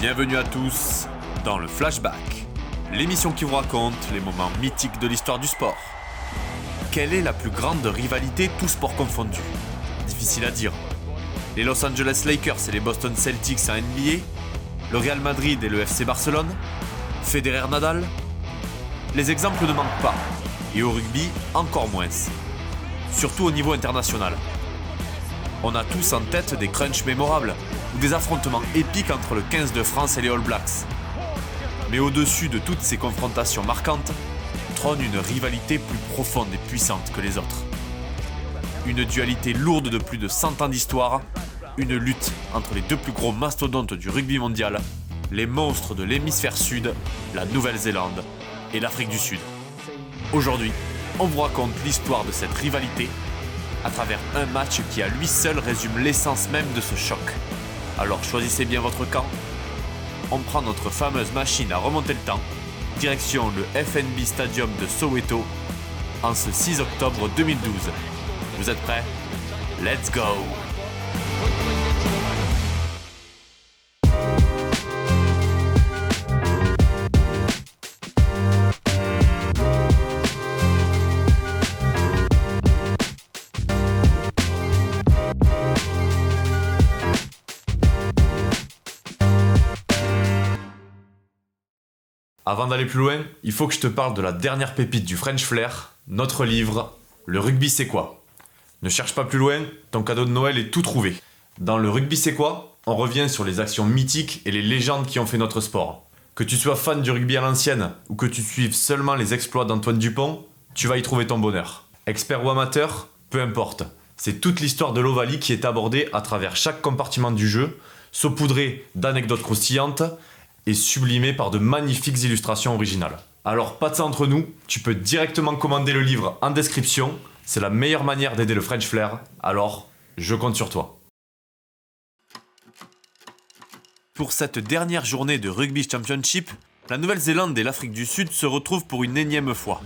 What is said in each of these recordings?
Bienvenue à tous dans le Flashback, l'émission qui vous raconte les moments mythiques de l'histoire du sport. Quelle est la plus grande rivalité tous sports confondus? Difficile à dire. Les Los Angeles Lakers et les Boston Celtics en NBA? Le Real Madrid et le FC Barcelone? Federer-Nadal? Les exemples ne manquent pas, et au rugby encore moins. Surtout au niveau international. On a tous en tête des crunchs mémorables, ou des affrontements épiques entre le 15 de France et les All Blacks. Mais au-dessus de toutes ces confrontations marquantes, trône une rivalité plus profonde et puissante que les autres. Une dualité lourde de plus de 100 ans d'histoire, une lutte entre les deux plus gros mastodontes du rugby mondial, les monstres de l'hémisphère sud, la Nouvelle-Zélande et l'Afrique du Sud. Aujourd'hui, on vous raconte l'histoire de cette rivalité à travers un match qui à lui seul résume l'essence même de ce choc. Alors choisissez bien votre camp. On prend notre fameuse machine à remonter le temps, direction le FNB Stadium de Soweto, en ce 6 octobre 2012. Vous êtes prêts? Let's go! Avant d'aller plus loin, il faut que je te parle de la dernière pépite du French Flair, notre livre « Le rugby c'est quoi ?» Ne cherche pas plus loin, ton cadeau de Noël est tout trouvé. Dans « Le rugby c'est quoi ?» on revient sur les actions mythiques et les légendes qui ont fait notre sport. Que tu sois fan du rugby à l'ancienne ou que tu suives seulement les exploits d'Antoine Dupont, tu vas y trouver ton bonheur. Expert ou amateur, peu importe. C'est toute l'histoire de l'Ovalie qui est abordée à travers chaque compartiment du jeu, saupoudrée d'anecdotes croustillantes et sublimé par de magnifiques illustrations originales. Alors pas de ça entre nous, tu peux directement commander le livre en description, c'est la meilleure manière d'aider le French Flair, alors je compte sur toi. Pour cette dernière journée de Rugby Championship, la Nouvelle-Zélande et l'Afrique du Sud se retrouvent pour une énième fois.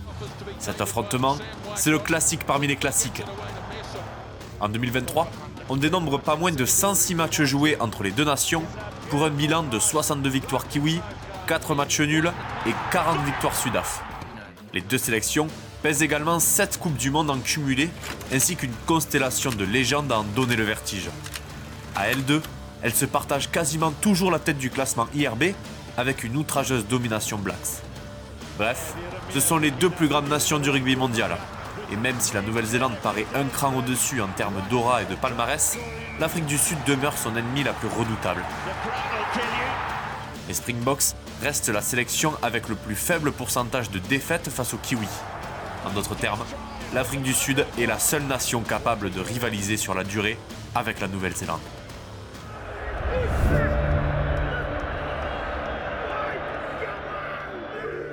Cet affrontement, c'est le classique parmi les classiques. En 2023, on dénombre pas moins de 106 matchs joués entre les deux nations, pour un bilan de 62 victoires kiwis, 4 matchs nuls et 40 victoires sudaf. Les deux sélections pèsent également 7 Coupes du Monde en cumulé, ainsi qu'une constellation de légendes à en donner le vertige. À elles deux, elles se partagent quasiment toujours la tête du classement IRB, avec une outrageuse domination Blacks. Bref, ce sont les deux plus grandes nations du rugby mondial. Et même si la Nouvelle-Zélande paraît un cran au-dessus en termes d'aura et de palmarès, l'Afrique du Sud demeure son ennemi la plus redoutable. Les Springboks restent la sélection avec le plus faible pourcentage de défaites face aux Kiwis. En d'autres termes, l'Afrique du Sud est la seule nation capable de rivaliser sur la durée avec la Nouvelle-Zélande.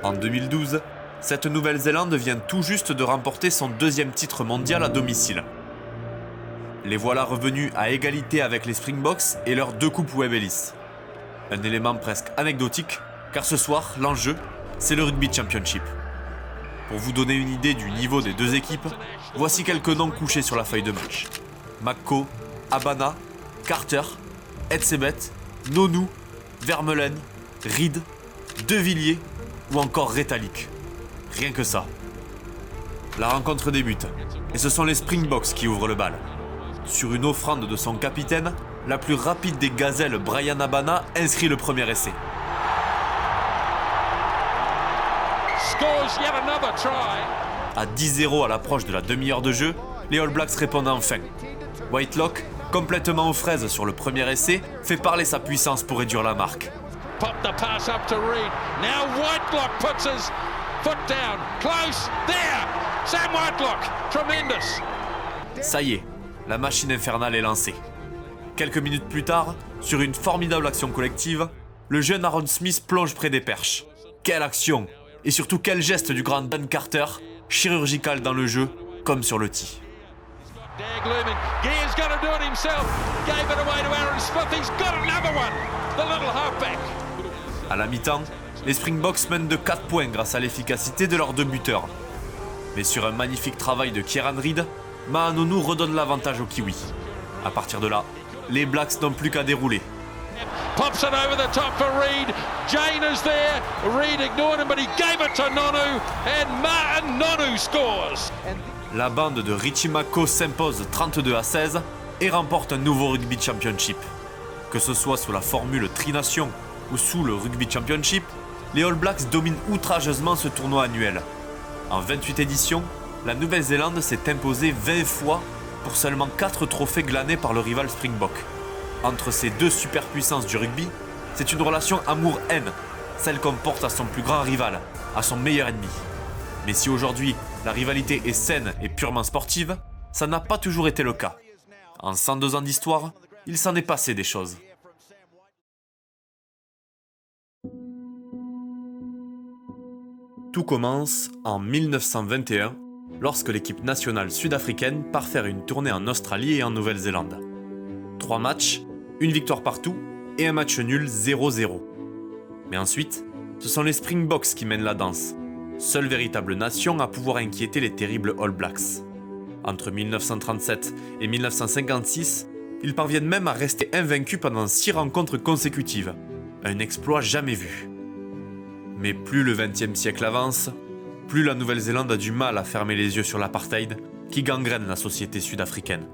En 2012, cette Nouvelle-Zélande vient tout juste de remporter son deuxième titre mondial à domicile. Les voilà revenus à égalité avec les Springboks et leurs 2 coupes Webb Ellis. Un élément presque anecdotique, car ce soir, l'enjeu, c'est le Rugby Championship. Pour vous donner une idée du niveau des deux équipes, voici quelques noms couchés sur la feuille de match. Makko, Abana, Carter, Etzebeth, Nonu, Vermeulen, Reed, De Villiers ou encore Retallick. Rien que ça. La rencontre débute, et ce sont les Springboks qui ouvrent le bal. Sur une offrande de son capitaine, la plus rapide des gazelles, Bryan Habana, inscrit le premier essai. À 10-0 à l'approche de la demi-heure de jeu, les All Blacks répondent enfin. Whitelock, complètement aux fraises sur le premier essai, fait parler sa puissance pour réduire la marque. Pop the pass up to Reed. Now Whitelock puts his foot down. Close. There. Sam Whitelock. Tremendous. Ça y est, la machine infernale est lancée. Quelques minutes plus tard, sur une formidable action collective, le jeune Aaron Smith plonge près des perches. Quelle action! Et surtout quel geste du grand Dan Carter, chirurgical dans le jeu, comme sur le tee. À la mi-temps, les Springboks mènent de 4 points grâce à l'efficacité de leurs 2 buteurs. Mais sur un magnifique travail de Kieran Reed, Maanonou redonne l'avantage aux Kiwis. À partir de là, les Blacks n'ont plus qu'à dérouler. pops it over the top for Reid. Jane is there. Reid ignored him, but he gave it to Nonu, and Martin Nonu scores. La bande de Richie Mako s'impose 32-16 et remporte un nouveau Rugby Championship. Que ce soit sous la formule Tri-Nation ou sous le Rugby Championship, les All Blacks dominent outrageusement ce tournoi annuel. En 28 éditions, la Nouvelle-Zélande s'est imposée 20 fois pour seulement 4 trophées glanés par le rival Springbok. Entre ces deux superpuissances du rugby, c'est une relation amour-haine, celle qu'on porte à son plus grand rival, à son meilleur ennemi. Mais si aujourd'hui, la rivalité est saine et purement sportive, ça n'a pas toujours été le cas. En 102 ans d'histoire, il s'en est passé des choses. Tout commence en 1921, lorsque l'équipe nationale sud-africaine part faire une tournée en Australie et en Nouvelle-Zélande. 3 matchs, une victoire partout et un match nul 0-0. Mais ensuite, ce sont les Springboks qui mènent la danse, seule véritable nation à pouvoir inquiéter les terribles All Blacks. Entre 1937 et 1956, ils parviennent même à rester invaincus pendant 6 rencontres consécutives, un exploit jamais vu. Mais plus le XXe siècle avance, plus la Nouvelle-Zélande a du mal à fermer les yeux sur l'apartheid qui gangrène la société sud-africaine.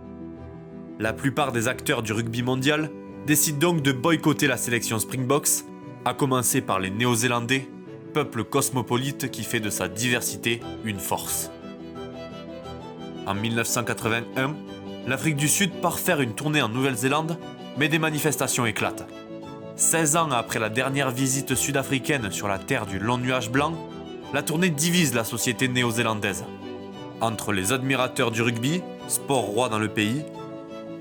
La plupart des acteurs du rugby mondial décident donc de boycotter la sélection Springboks, à commencer par les Néo-Zélandais, peuple cosmopolite qui fait de sa diversité une force. En 1981, l'Afrique du Sud part faire une tournée en Nouvelle-Zélande, mais des manifestations éclatent. 16 ans après la dernière visite sud-africaine sur la terre du long nuage blanc, la tournée divise la société néo-zélandaise. Entre les admirateurs du rugby, sport roi dans le pays,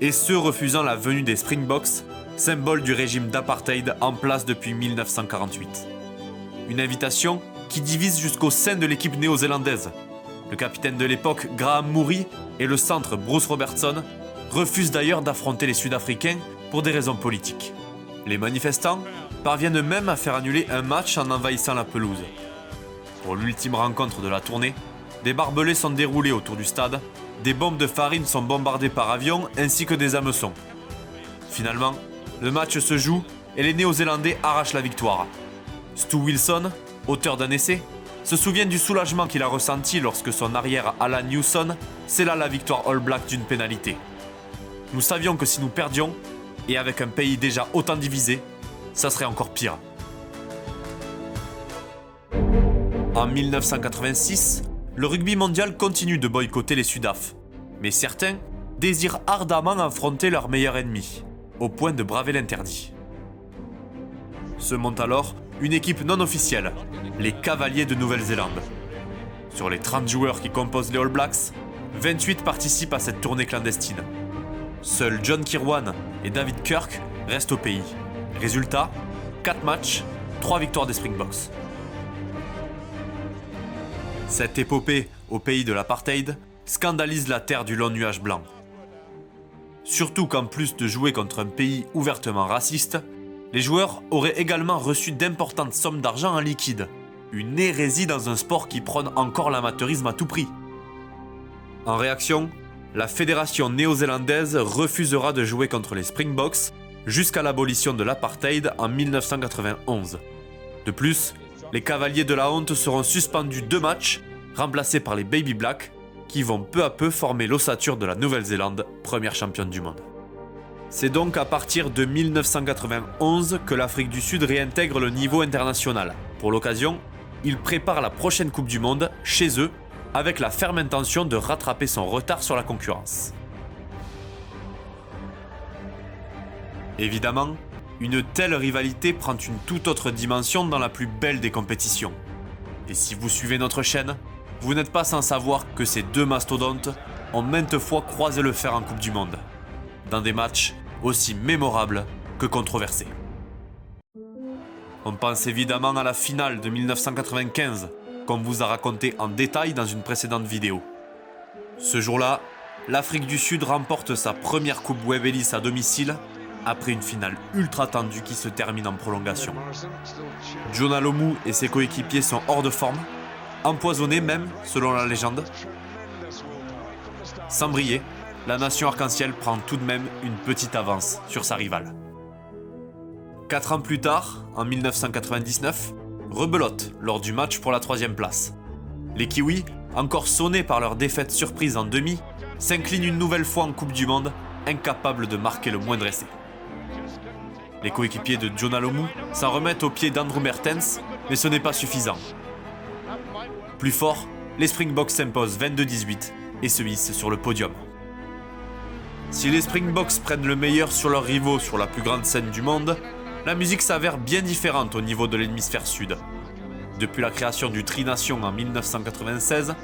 et ceux refusant la venue des Springboks, symbole du régime d'apartheid en place depuis 1948. Une invitation qui divise jusqu'au sein de l'équipe néo-zélandaise. Le capitaine de l'époque, Graham Murray, et le centre Bruce Robertson refusent d'ailleurs d'affronter les Sud-Africains pour des raisons politiques. Les manifestants parviennent même à faire annuler un match en envahissant la pelouse. Pour l'ultime rencontre de la tournée, des barbelés sont déroulés autour du stade, des bombes de farine sont bombardées par avion ainsi que des hameçons. Finalement, le match se joue et les Néo-Zélandais arrachent la victoire. Stu Wilson, auteur d'un essai, se souvient du soulagement qu'il a ressenti lorsque son arrière Alan Newson scella la victoire All Black d'une pénalité. Nous savions que si nous perdions, et avec un pays déjà autant divisé, ça serait encore pire. En 1986, le rugby mondial continue de boycotter les Sudaf, mais certains désirent ardemment affronter leur meilleur ennemi, au point de braver l'interdit. Se monte alors une équipe non officielle, les Cavaliers de Nouvelle-Zélande. Sur les 30 joueurs qui composent les All Blacks, 28 participent à cette tournée clandestine. Seuls John Kirwan et David Kirk restent au pays. Résultat, 4 matchs, 3 victoires des Springboks. Cette épopée au pays de l'apartheid scandalise la terre du long nuage blanc. Surtout qu'en plus de jouer contre un pays ouvertement raciste, les joueurs auraient également reçu d'importantes sommes d'argent en liquide. Une hérésie dans un sport qui prône encore l'amateurisme à tout prix. En réaction, la fédération néo-zélandaise refusera de jouer contre les Springboks jusqu'à l'abolition de l'apartheid en 1991. De plus, les Cavaliers de la honte seront suspendus 2 matchs, remplacés par les Baby Blacks, qui vont peu à peu former l'ossature de la Nouvelle-Zélande, première championne du monde. C'est donc à partir de 1991 que l'Afrique du Sud réintègre le niveau international. Pour l'occasion, ils préparent la prochaine Coupe du Monde, chez eux, avec la ferme intention de rattraper son retard sur la concurrence. Évidemment, une telle rivalité prend une toute autre dimension dans la plus belle des compétitions. Et si vous suivez notre chaîne, vous n'êtes pas sans savoir que ces 2 mastodontes ont maintes fois croisé le fer en Coupe du Monde, dans des matchs aussi mémorables que controversés. On pense évidemment à la finale de 1995, qu'on vous a raconté en détail dans une précédente vidéo. Ce jour-là, l'Afrique du Sud remporte sa première Coupe Webb Ellis à domicile, après une finale ultra tendue qui se termine en prolongation. Jonah Lomu et ses coéquipiers sont hors de forme, empoisonnés même, selon la légende. Sans briller, la nation arc-en-ciel prend tout de même une petite avance sur sa rivale. 4 ans plus tard, en 1999, rebelote lors du match pour la 3e place. Les Kiwis, encore sonnés par leur défaite surprise en demi, s'inclinent une nouvelle fois en Coupe du Monde, incapables de marquer le moindre essai. Les coéquipiers de Jonah Lomu s'en remettent aux pieds d'Andrew Mertens, mais ce n'est pas suffisant. Plus fort, les Springboks s'imposent 22-18 et se hissent sur le podium. Si les Springboks prennent le meilleur sur leurs rivaux sur la plus grande scène du monde, la musique s'avère bien différente au niveau de l'hémisphère sud. Depuis la création du Tri-Nation en 1996,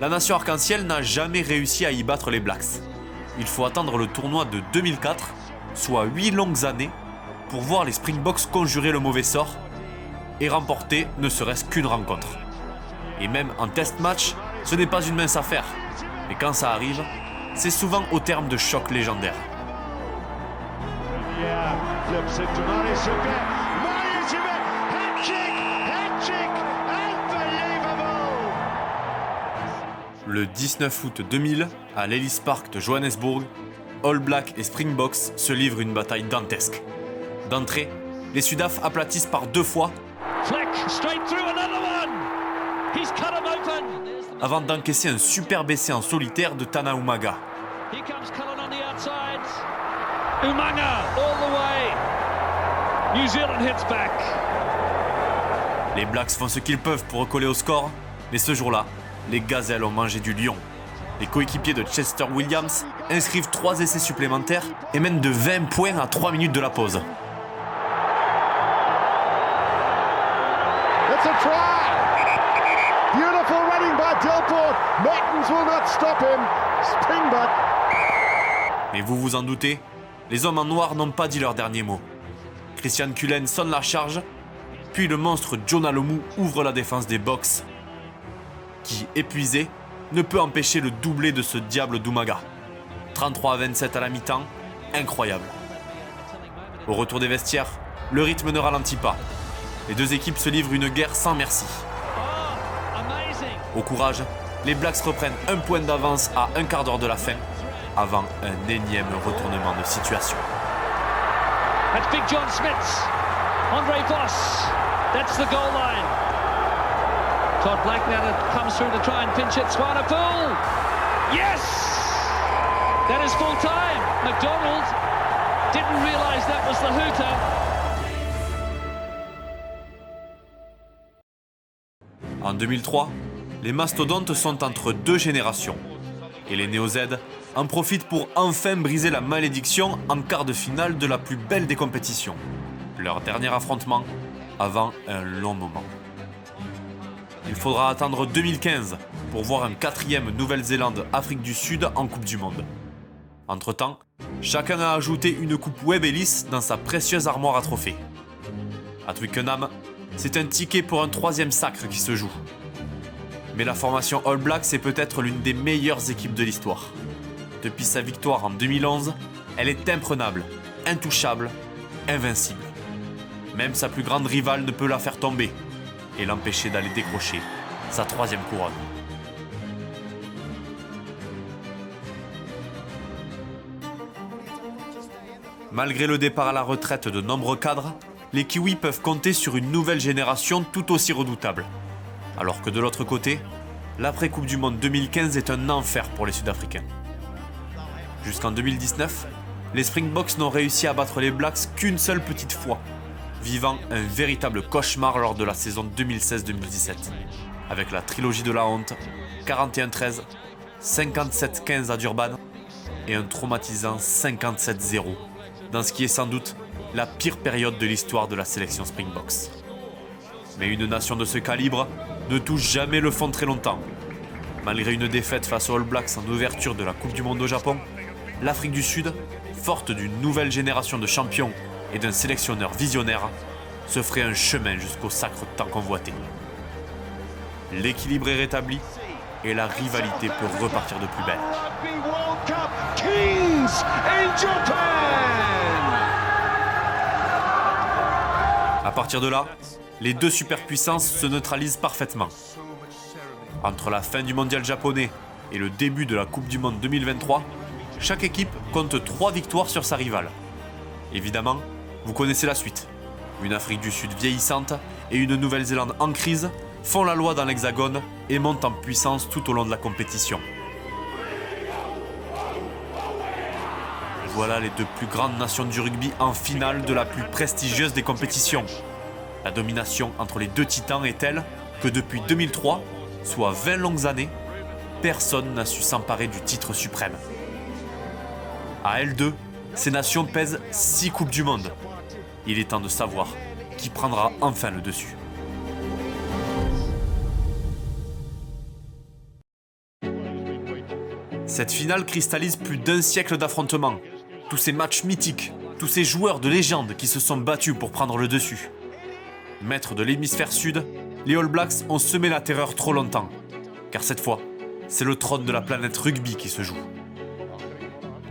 la nation arc-en-ciel n'a jamais réussi à y battre les Blacks. Il faut attendre le tournoi de 2004, soit 8 longues années, pour voir les Springboks conjurer le mauvais sort et remporter ne serait-ce qu'une rencontre. Et même en test match, ce n'est pas une mince affaire. Mais quand ça arrive, c'est souvent au terme de chocs légendaires. Le 19 août 2000, à l'Ellis Park de Johannesburg, All Blacks et Springboks se livrent une bataille dantesque. D'entrée, les Sudaf aplatissent par 2 fois avant d'encaisser un superbe essai en solitaire de Tana Umaga. Les Blacks font ce qu'ils peuvent pour recoller au score, mais ce jour-là, les Gazelles ont mangé du lion. Les coéquipiers de Chester Williams inscrivent 3 essais supplémentaires et mènent de 20 points à 3 minutes de la pause. It's a try! Beautiful running by Delport. Mertens will not stop him. Springbok. Mais vous vous en doutez, les hommes en noir n'ont pas dit leur dernier mot. Christian Cullen sonne la charge, puis le monstre Jonah Lomu ouvre la défense des Boks, qui, épuisé, ne peut empêcher le doublé de ce diable d'Umaga. 33-27 à la mi-temps, incroyable. Au retour des vestiaires, le rythme ne ralentit pas. Les deux équipes se livrent une guerre sans merci. Au courage, les Blacks reprennent un point d'avance à un quart d'heure de la fin, avant un énième retournement de situation. That's Big John Smith, Andre Voss, that's the goal line. Todd Black now comes through to try and pinch it, Swanepoel, yes! That is full time. McDonald didn't realise that was the hooter. En 2003, les mastodontes sont entre 2 générations. Et les Néo-Z en profitent pour enfin briser la malédiction en quart de finale de la plus belle des compétitions. Leur dernier affrontement avant un long moment. Il faudra attendre 2015 pour voir un 4e Nouvelle-Zélande-Afrique du Sud en Coupe du Monde. Entre-temps, chacun a ajouté une coupe Webb Ellis dans sa précieuse armoire à trophées. À Twickenham, c'est un ticket pour un 3e sacre qui se joue. Mais la formation All Blacks est peut-être l'une des meilleures équipes de l'histoire. Depuis sa victoire en 2011, elle est imprenable, intouchable, invincible. Même sa plus grande rivale ne peut la faire tomber et l'empêcher d'aller décrocher sa 3e couronne. Malgré le départ à la retraite de nombreux cadres, les Kiwis peuvent compter sur une nouvelle génération tout aussi redoutable. Alors que de l'autre côté, l'après-Coupe du Monde 2015 est un enfer pour les Sud-Africains. Jusqu'en 2019, les Springboks n'ont réussi à battre les Blacks qu'une seule petite fois, vivant un véritable cauchemar lors de la saison 2016-2017, avec la trilogie de la honte, 41-13, 57-15 à Durban et un traumatisant 57-0, dans ce qui est sans doute la pire période de l'histoire de la sélection Springboks. Mais une nation de ce calibre ne touche jamais le fond très longtemps. Malgré une défaite face aux All Blacks en ouverture de la Coupe du Monde au Japon, l'Afrique du Sud, forte d'une nouvelle génération de champions et d'un sélectionneur visionnaire, se ferait un chemin jusqu'au sacre tant convoité. L'équilibre est rétabli et la rivalité peut repartir de plus belle. À partir de là, les deux superpuissances se neutralisent parfaitement. Entre la fin du mondial japonais et le début de la Coupe du Monde 2023, chaque équipe compte 3 victoires sur sa rivale. Évidemment, vous connaissez la suite. Une Afrique du Sud vieillissante et une Nouvelle-Zélande en crise font la loi dans l'Hexagone et montent en puissance tout au long de la compétition. Voilà les deux plus grandes nations du rugby en finale de la plus prestigieuse des compétitions. La domination entre les deux titans est telle que depuis 2003, soit 20 longues années, personne n'a su s'emparer du titre suprême. À L2, ces nations pèsent 6 Coupes du Monde. Il est temps de savoir qui prendra enfin le dessus. Cette finale cristallise plus d'1 siècle d'affrontements. Tous ces matchs mythiques, tous ces joueurs de légende qui se sont battus pour prendre le dessus. Maîtres de l'hémisphère sud, les All Blacks ont semé la terreur trop longtemps. Car cette fois, c'est le trône de la planète rugby qui se joue.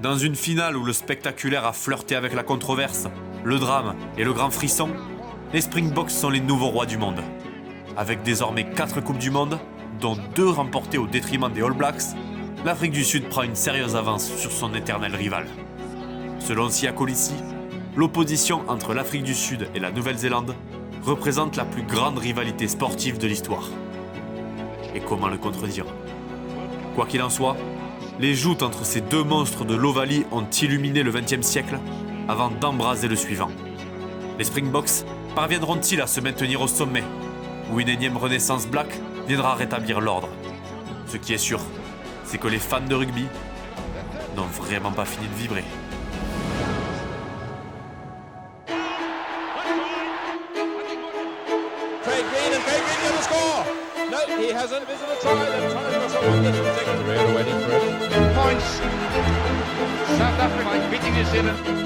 Dans une finale où le spectaculaire a flirté avec la controverse, le drame et le grand frisson, les Springboks sont les nouveaux rois du monde. Avec désormais 4 Coupes du Monde, dont 2 remportées au détriment des All Blacks, l'Afrique du Sud prend une sérieuse avance sur son éternel rival. Selon Siya Kolisi, l'opposition entre l'Afrique du Sud et la Nouvelle-Zélande représente la plus grande rivalité sportive de l'histoire. Et comment le contredire ? Quoi qu'il en soit, les joutes entre ces deux monstres de l'Ovalie ont illuminé le XXe siècle avant d'embraser le suivant. Les Springboks parviendront-ils à se maintenir au sommet, ou une énième renaissance black viendra rétablir l'ordre ? Ce qui est sûr, c'est que les fans de rugby n'ont vraiment pas fini de vibrer. Craig Green gonna score. No, he hasn't. Is it a try? They're trying to go someone different. Career waiting for it. Points. South Africa beating New Zealand.